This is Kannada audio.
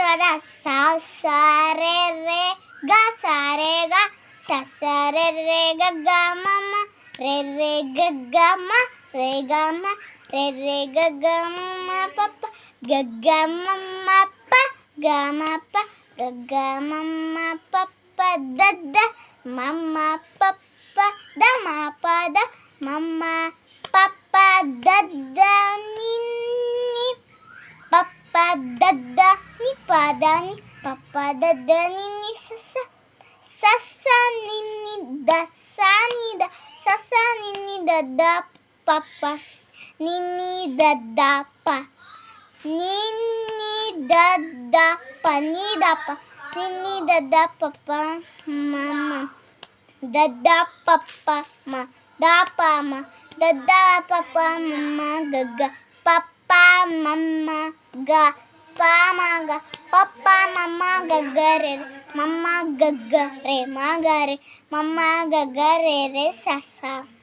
ಸ್ವರ ಸಾ ಸ ರೇ ರೇ ಗ ಸ ರೇ ಗ ಸ ಸ ರೇ ರೇ ಗ ಗ ಮ ಮ ರೇ ರೇ ಗ ಗ ಮ ರೇ ಗ ಮ ರೇ ರೇ ಗ ಗ ಮ ಪ ಪ ಗ ಗ ಮ ಮ ಪ ಗ ಮ ಪ ಗ ಗ ಮ ಮ ಪ ಪ ದ ದ ಮ ಮ ಪ ಪ ದ ಮ ಪ ದ ಮ ಮ ಪ ಪ ದ ದ ನಿ ನಿ ಪ ಪ ದ ದ ನಿ ಪ ದ ನಿ ಪ ಪ ದ ದ ನಿ ನಿ ಸ ಸ ಸ ಸ ನಿ ನಿ ದ ಸ ನಿ ದ ಸ ಸ ನಿ ನಿ ದ ದ ಪ ಪ ನಿ ನಿ ದ ದ ಪ ನಿ ನಿ ದ ದ ಪ ನಿ ದ ಪ ನಿ ನಿ ದ ದ ಪ ಪ ಮ ಮ ದ ದ ಪ ಪ ಮ ದ ಪ ಮ ದ ದ ಪ ಪ ಮ ಮ ಗ ಗ ಪ ಪ ಮ ಮ ಗ ಪ ಮ ಗ ಪ ಪ ಮ ಮ ಗ ಗ ರೇ ಮ ಮ ಗ ಗ ರೇ ಮ ಗ ರೇ ಮ ಮ ಗ ಗ ರೇ ರೇ ಸ ಸ